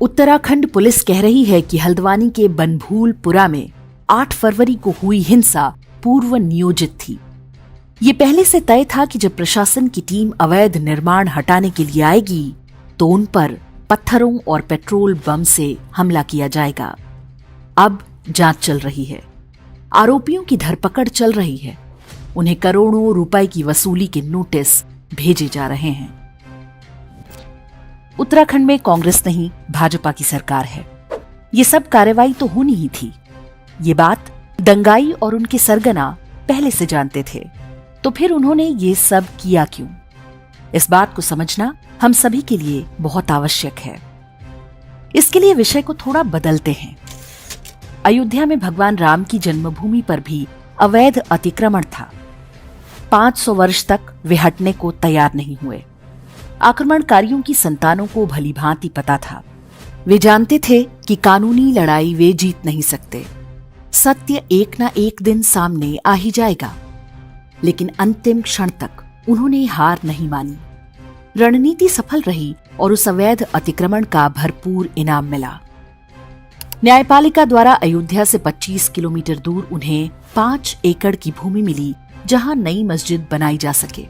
Uttarakhand police कह रही है कि हल्द्वानी के बनभूलपुरा में 8 फरवरी को हुई हिंसा पूर्व नियोजित थी। ये पहले से तय था कि जब प्रशासन की टीम अवैध निर्माण हटाने के लिए आएगी तो उन पर पत्थरों और पेट्रोल बम से हमला किया जाएगा। अब जांच चल रही है, आरोपियों की धरपकड़ चल रही है, उन्हें करोड़ों रुपए की वसूली के नोटिस भेजे जा रहे हैं। उत्तराखंड में कांग्रेस नहीं भाजपा की सरकार है। ये सब कार्रवाई तो होनी ही थी। ये बात दंगाई और उनके सरगना पहले से जानते थे, तो फिर उन्होंने ये सब किया क्यों? इस बात को समझना हम सभी के लिए बहुत आवश्यक है। इसके लिए विषय को थोड़ा बदलते हैं। अयोध्या में भगवान राम की जन्मभूमि पर भी अवैध अतिक्रमण था। 500 वर्ष तक वे हटने को तैयार नहीं हुए। आक्रमणकारियों की संतानों को भली भांति पता था। वे जानते थे कि कानूनी लड़ाई वे जीत नहीं सकते। सत्य एक ना एक दिन सामने आ ही जाएगा। लेकिन अंतिम क्षण तक उन्होंने हार नहीं मानी। रणनीति सफल रही और उस अवैध अतिक्रमण का भरपूर इनाम मिला। न्यायपालिका द्वारा अयोध्या से 25 किलोमीटर दूर उन्हें 5 एकड़ की भूमि मिली, जहां नई मस्जिद बनाई जा सके।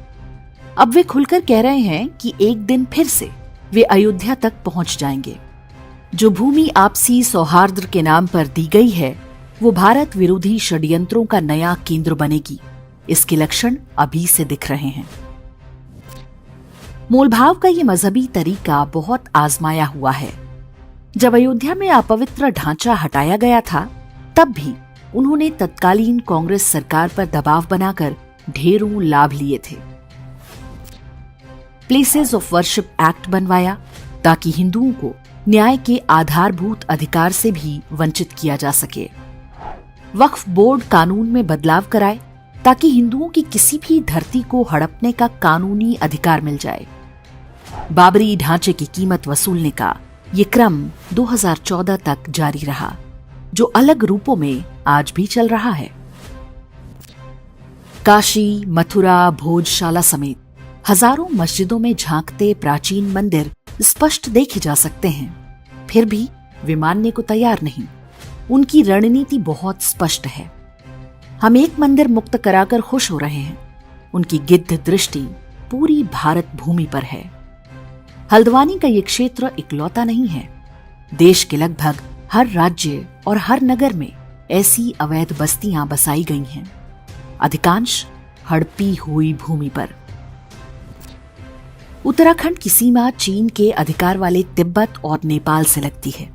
अब वे खुलकर कह रहे हैं कि एक दिन फिर से वे अयोध्या तक पहुंच जाएंगे। जो भूमि आपसी सौहार्द के नाम पर दी गई है, वो भारत विरोधी षड्यंत्रों का नया केंद्र बनेगी। इसके लक्षण अभी से दिख रहे हैं। मोलभाव का ये मजहबी तरीका बहुत आजमाया हुआ है। जब अयोध्या में अपवित्र ढांचा हटाया गया था, तब भी उन्होंने तत्कालीन कांग्रेस सरकार पर दबाव बनाकर ढेरों लाभ लिए थे। प्लेसेस ऑफ वर्शिप एक्ट बनवाया ताकि हिंदुओं को न्याय के आधारभूत अधिकार से भी वंचित किया जा सके। वक्फ बोर्ड कानून में बदलाव कराए ताकि हिंदुओं की किसी भी धरती को हड़पने का कानूनी अधिकार मिल जाए। बाबरी ढांचे की कीमत वसूलने का ये क्रम 2014 तक जारी रहा, जो अलग रूपों में आज भी चल रहा है। काशी, मथुरा, भोजशाला समेत हजारों मस्जिदों में झांकते प्राचीन मंदिर स्पष्ट देखे जा सकते हैं। फिर भी वे मानने को तैयार नहीं। उनकी रणनीति बहुत स्पष्ट है। हम एक मंदिर मुक्त कराकर खुश हो रहे हैं। उनकी गिद्ध दृष्टि पूरी भारत भूमि पर है। हल्द्वानी का ये क्षेत्र इकलौता नहीं है। देश के लगभग हर राज्य और हर नगर में ऐसी अवैध बस्तियां बसाई गई हैं, अधिकांश हड़पी हुई भूमि पर। उत्तराखंड की सीमा चीन के अधिकार वाले तिब्बत और नेपाल से लगती है।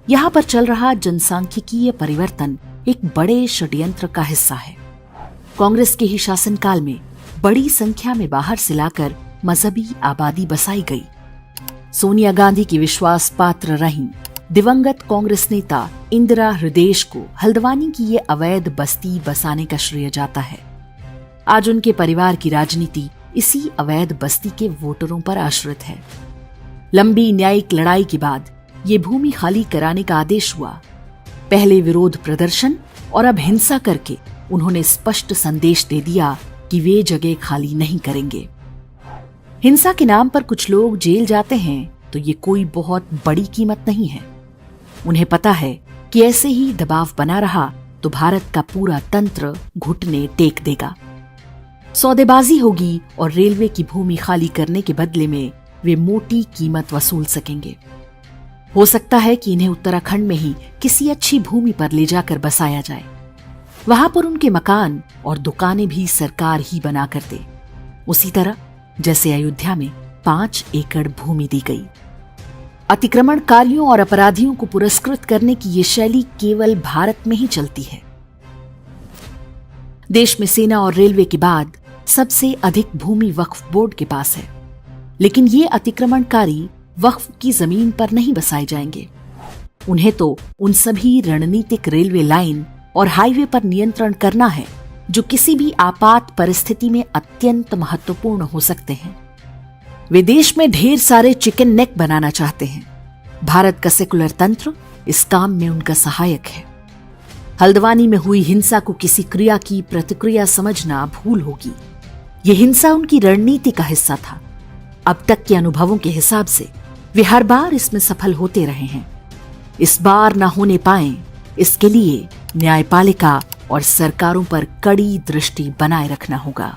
यहाँ पर चल रहा जनसांख्यिकीय परिवर्तन एक बड़े षड्यंत्र का हिस्सा है। कांग्रेस के ही शासनकाल में बड़ी संख्या में बाहर से लाकर मजहबी आबादी बसाई गई। सोनिया गांधी की विश्वास पात्र रहीं दिवंगत कांग्रेस नेता इंदिरा हृदयेश को हल्द्वानी की ये अवैध बस्ती बसाने का श्रेय जाता है। आज उनके परिवार की राजनीति इसी अवैध बस्ती के वोटरों पर आश्रित है। लंबी न्यायिक लड़ाई के बाद ये भूमि खाली कराने का आदेश हुआ। पहले विरोध प्रदर्शन और अब हिंसा करके उन्होंने स्पष्ट संदेश दे दिया कि वे जगह खाली नहीं करेंगे। हिंसा के नाम पर कुछ लोग जेल जाते हैं तो ये कोई बहुत बड़ी कीमत नहीं है। उन्हें पता है कि ऐसे ही दबाव बना रहा तो भारत का पूरा तंत्र घुटने टेक देगा। सौदेबाजी होगी और रेलवे की भूमि खाली करने के बदले में वे मोटी कीमत वसूल सकेंगे। हो सकता है कि इन्हें उत्तराखंड में ही किसी अच्छी भूमि पर ले जाकर बसाया जाए। वहां पर उनके मकान और दुकानें भी सरकार ही बना कर दे, उसी तरह जैसे अयोध्या में 5 एकड़ भूमि दी गई। अतिक्रमणकारियों और अपराधियों को पुरस्कृत करने की ये शैली केवल भारत में ही चलती है। देश में सेना और रेलवे के बाद सबसे अधिक भूमि वक्फ बोर्ड के पास है, लेकिन ये अतिक्रमणकारी वक्फ की जमीन पर नहीं बसाए जाएंगे। उन्हें तो उन सभी रणनीतिक रेलवे लाइन और हाईवे पर नियंत्रण करना है जो किसी भी आपात परिस्थिति में अत्यंत महत्वपूर्ण हो सकते हैं। वे देश में ढेर सारे चिकन नेक बनाना चाहते हैं। भारत का सेकुलर तंत्र इस काम में उनका सहायक है। हल्द्वानी में हुई हिंसा को किसी क्रिया की प्रतिक्रिया समझना भूल होगी। ये हिंसा उनकी रणनीति का हिस्सा था। अब तक के अनुभवों के हिसाब से वे हर बार इसमें सफल होते रहे हैं। इस बार न होने पाए, इसके लिए न्यायपालिका और सरकारों पर कड़ी दृष्टि बनाए रखना होगा।